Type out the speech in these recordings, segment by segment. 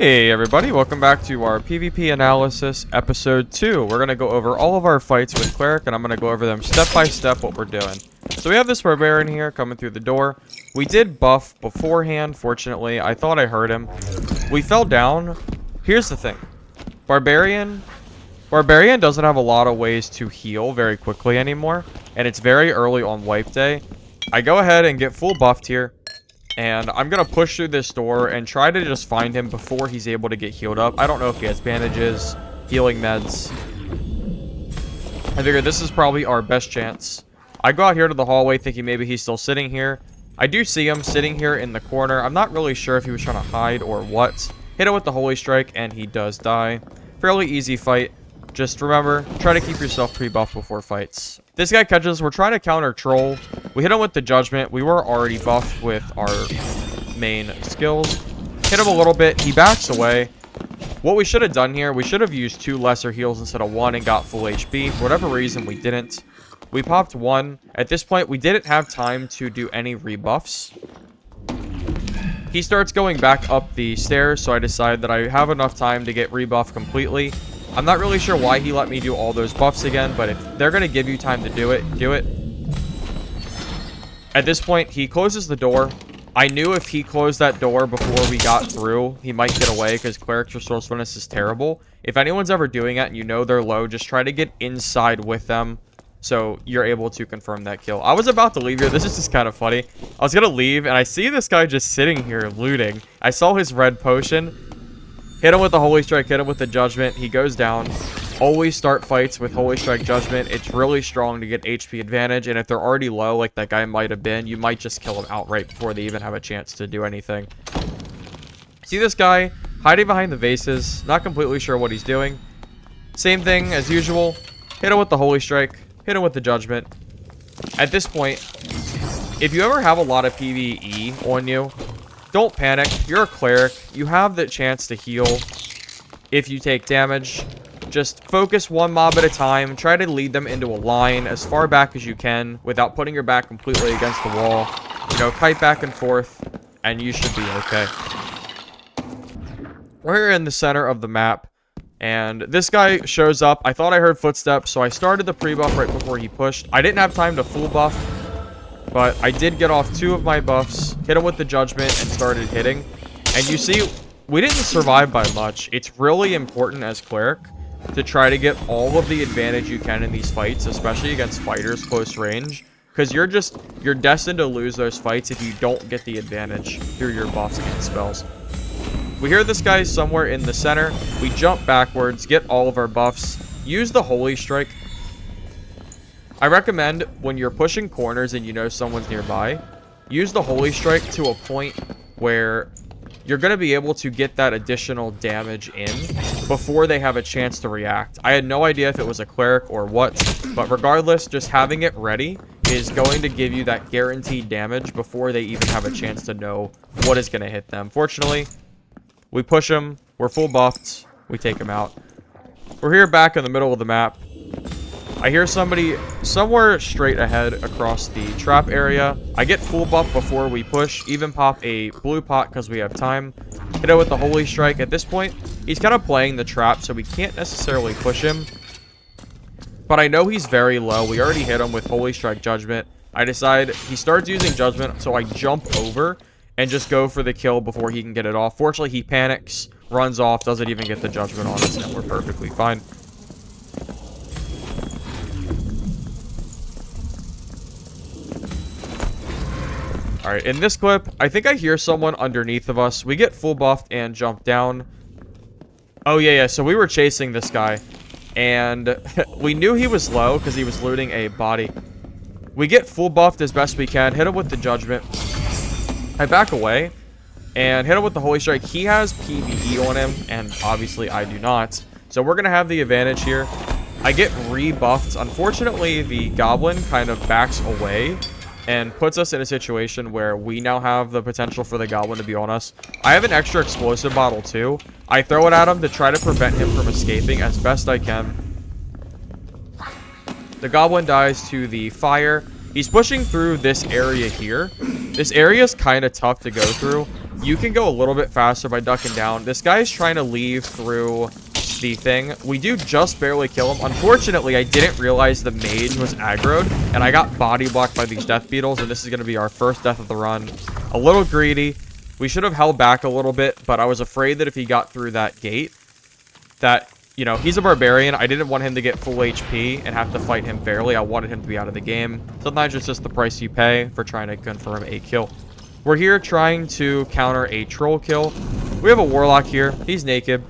Hey everybody, welcome back to our PvP analysis episode 2. We're going to go over all of our fights with Cleric, and I'm going to go over them step by step what we're doing. So we have this Barbarian here coming through the door. We did buff beforehand, fortunately. I thought I heard him. We fell down. Here's the thing. Barbarian doesn't have a lot of ways to heal very quickly anymore, and it's very early on wipe day. I go ahead and get full buffed here. And I'm going to push through this door and try to just find him before he's able to get healed up. I don't know if he has bandages, healing meds. I figure this is probably our best chance. I go out here to the hallway thinking maybe he's still sitting here. I do see him sitting here in the corner. I'm not really sure if he was trying to hide or what. Hit him with the Holy Strike and he does die. Fairly easy fight. Just remember, try to keep yourself pre-buffed before fights. This guy catches, we're trying to counter troll. We hit him with the judgment. We were already buffed with our main skills. Hit him a little bit. He backs away. What we should have done here, we should have used 2 lesser heals instead of 1 and got full HP. For whatever reason, we didn't. We popped 1. At this point, we didn't have time to do any rebuffs. He starts going back up the stairs, so I decide that I have enough time to get rebuffed completely. I'm not really sure why he let me do all those buffs again, but if they're going to give you time to do it, do it. At this point, he closes the door. I knew if he closed that door before we got through, he might get away because Cleric's resourcefulness is terrible. If anyone's ever doing it and you know they're low, just try to get inside with them so you're able to confirm that kill. I was about to leave here. This is just kind of funny. I was going to leave, and I see this guy just sitting here looting. I saw his red potion. Hit him with the Holy Strike, hit him with the Judgment. He goes down. Always start fights with Holy Strike Judgment. It's really strong to get HP advantage, and if they're already low, like that guy might have been, you might just kill him outright before they even have a chance to do anything. See this guy hiding behind the vases, not completely sure what he's doing. Same thing as usual. Hit him with the Holy Strike, hit him with the Judgment. At this point, if you ever have a lot of PvE on you, don't panic. You're a Cleric. You have the chance to heal if you take damage. Just focus one mob at a time. Try to lead them into a line as far back as you can without putting your back completely against the wall. You know, kite back and forth, and you should be okay. We're here in the center of the map, and this guy shows up. I thought I heard footsteps, so I started the pre-buff right before he pushed. I didn't have time to full buff, but I did get off 2 of my buffs, hit him with the Judgment, and started hitting. And you see, we didn't survive by much. It's really important as Cleric to try to get all of the advantage you can in these fights, especially against fighters close range, because you're destined to lose those fights if you don't get the advantage through your buffs and spells. We hear this guy somewhere in the center. We jump backwards, get all of our buffs, use the Holy Strike. I recommend when you're pushing corners and you know someone's nearby, use the Holy Strike to a point where you're going to be able to get that additional damage in before they have a chance to react. I had no idea if it was a Cleric or what, but regardless, just having it ready is going to give you that guaranteed damage before they even have a chance to know what is going to hit them. Fortunately, we push them, we're full buffed, we take them out. We're here back in the middle of the map. I hear somebody somewhere straight ahead across the trap area. I get full buff before we push. Even pop a blue pot because we have time. Hit it with the Holy Strike. At this point, he's kind of playing the trap, so we can't necessarily push him. But I know he's very low. We already hit him with Holy Strike Judgment. I decide he starts using Judgment, so I jump over and just go for the kill before he can get it off. Fortunately, he panics, runs off, doesn't even get the Judgment on us, and we're perfectly fine. Alright, in this clip, I think I hear someone underneath of us. We get full buffed and jump down. Oh, yeah, so we were chasing this guy. And we knew he was low because he was looting a body. We get full buffed as best we can. Hit him with the Judgment. I back away and hit him with the Holy Strike. He has PvE on him, and obviously I do not. So we're going to have the advantage here. I get rebuffed. Unfortunately, the Goblin kind of backs away and puts us in a situation where we now have the potential for the Goblin to be on us. I have an extra explosive bottle too. I throw it at him to try to prevent him from escaping as best I can. The Goblin dies to the fire. He's pushing through this area here. This area is kind of tough to go through. You can go a little bit faster by ducking down. This guy is trying to leave through the thing. We do just barely kill him. Unfortunately, I didn't realize the mage was aggroed, and I got body blocked by these death beetles, and this is going to be our first death of the run. A little greedy. We should have held back a little bit, but I was afraid that if he got through that gate, that, you know, he's a barbarian. I didn't want him to get full HP and have to fight him fairly. I wanted him to be out of the game. Sometimes it's just the price you pay for trying to confirm a kill. We're here trying to counter a troll kill. We have a warlock here. He's naked.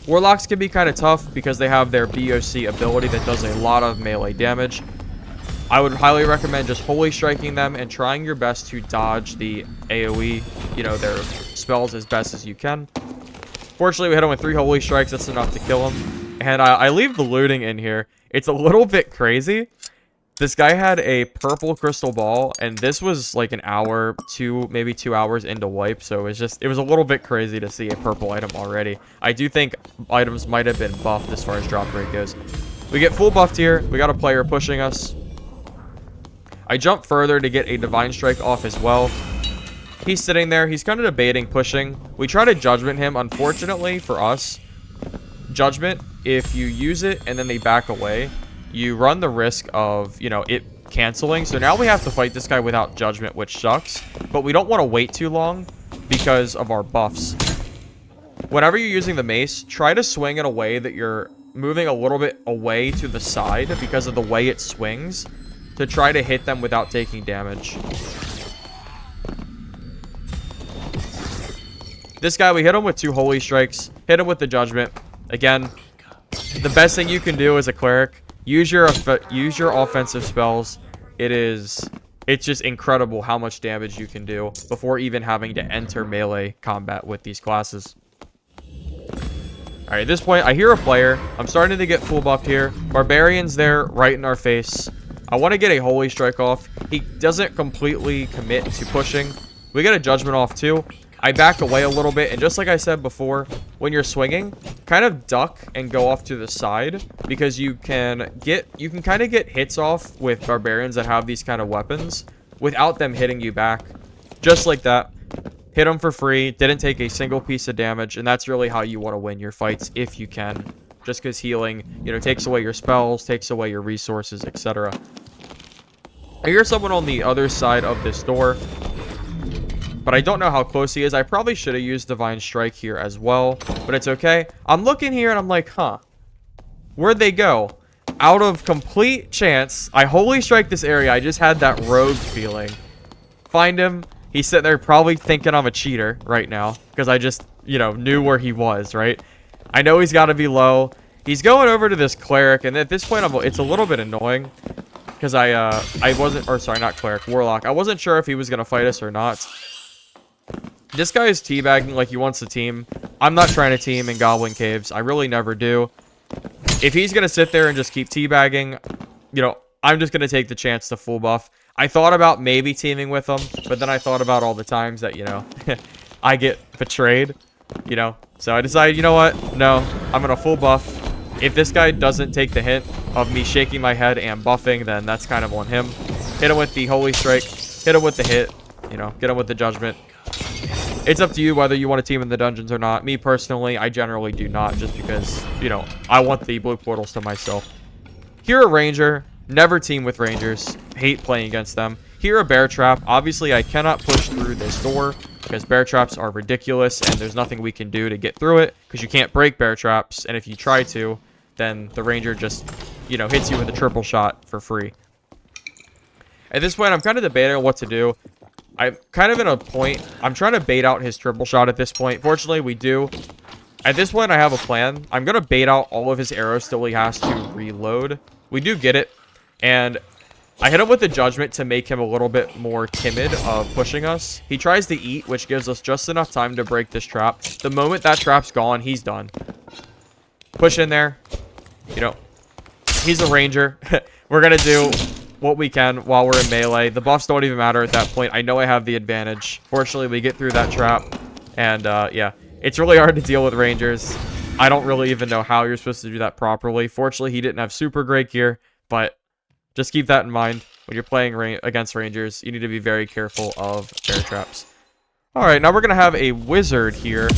Warlocks can be kind of tough because they have their BOC ability that does a lot of melee damage. I would highly recommend just holy striking them and trying your best to dodge the AoE, you know, their spells as best as you can. Fortunately, we hit him with 3 holy strikes. That's enough to kill him. And I leave the looting in here. It's a little bit crazy. This guy had a purple crystal ball, and this was like an hour, maybe 2 hours into wipe, so it was a little bit crazy to see a purple item already. I do think items might have been buffed as far as drop rate goes. We get full buffed here. We got a player pushing us. I jump further to get a divine strike off as well. He's sitting there. He's kind of debating pushing. We try to judgment him. Unfortunately for us, judgment, if you use it and then they back away, you run the risk of, you know, it canceling. So now we have to fight this guy without judgment, which sucks. But we don't want to wait too long because of our buffs. Whenever you're using the mace, try to swing in a way that you're moving a little bit away to the side because of the way it swings to try to hit them without taking damage. This guy, we hit him with 2 holy strikes. Hit him with the judgment. Again, the best thing you can do as a cleric, use your offensive spells. It's just incredible how much damage you can do before even having to enter melee combat with these classes. Alright, at this point, I hear a player. I'm starting to get full buffed here. Barbarian's there, right in our face. I want to get a holy strike off. He doesn't completely commit to pushing. We get a judgment off too. I back away a little bit, and just like I said before, when you're swinging, kind of duck and go off to the side because you can kind of get hits off with barbarians that have these kind of weapons without them hitting you back. Just like that. Hit them for free, didn't take a single piece of damage, and that's really how you want to win your fights if you can. Just because healing, you know, takes away your spells, takes away your resources, etc. I hear someone on the other side of this door, but I don't know how close he is. I probably should have used Divine Strike here as well, but it's okay. I'm looking here and I'm like, huh, where'd they go? Out of complete chance, I Holy Strike this area. I just had that rogue feeling. Find him. He's sitting there probably thinking I'm a cheater right now because I just, you know, knew where he was, right? I know he's got to be low. He's going over to this Cleric, and at this point, it's a little bit annoying because I wasn't, or sorry, not Cleric, Warlock. I wasn't sure if he was going to fight us or not. This guy is teabagging like he wants to team. I'm not trying to team in Goblin Caves. I really never do. If he's going to sit there and just keep teabagging, you know, I'm just going to take the chance to full buff. I thought about maybe teaming with him, but then I thought about all the times that, you know, I get betrayed, you know. So I decided, you know what? No, I'm going to full buff. If this guy doesn't take the hint of me shaking my head and buffing, then that's kind of on him. Hit him with the Holy Strike. Hit him with the hit. You know, get him with the Judgment. It's up to you whether you want to team in the dungeons or not. Me personally, I generally do not, just because, you know, I want the blue portals to myself. Here a Ranger. Never team with Rangers. Hate playing against them. Here a Bear Trap. Obviously, I cannot push through this door because Bear Traps are ridiculous and there's nothing we can do to get through it because you can't break Bear Traps, and if you try to, then the Ranger just, you know, hits you with a triple shot for free. At this point, I'm kind of debating on what to do. I'm kind of in a point. I'm trying to bait out his triple shot at this point. Fortunately, we do. At this point, I have a plan. I'm going to bait out all of his arrows till he has to reload. We do get it. And I hit him with the Judgment to make him a little bit more timid of pushing us. He tries to eat, which gives us just enough time to break this trap. The moment that trap's gone, he's done. Push in there. You know, he's a Ranger. We're going to do what we can while we're in melee. The buffs don't even matter at that point. I know I have the advantage. Fortunately, we get through that trap. And, yeah, it's really hard to deal with Rangers. I don't really even know how you're supposed to do that properly. Fortunately, he didn't have super great gear, but just keep that in mind. When you're playing against Rangers, you need to be very careful of Bear Traps. Alright, now we're going to have a wizard here.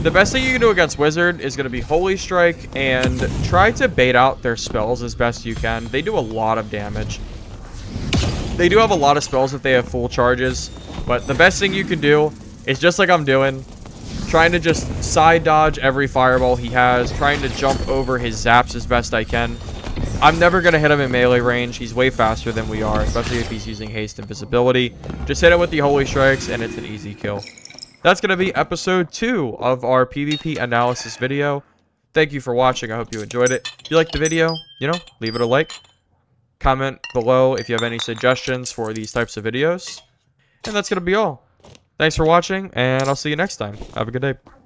The best thing you can do against wizard is going to be Holy Strike and try to bait out their spells as best you can. They do a lot of damage. They do have a lot of spells if they have full charges, but the best thing you can do is just like I'm doing, trying to just side dodge every fireball he has, trying to jump over his zaps as best I can. I'm never going to hit him in melee range. He's way faster than we are, especially if he's using haste and visibility. Just hit it with the Holy Strikes, and it's an easy kill. That's going to be episode 2 of our PvP analysis video. Thank you for watching. I hope you enjoyed it. If you liked the video, leave it a like. Comment below if you have any suggestions for these types of videos. And that's going to be all. Thanks for watching, and I'll see you next time. Have a good day.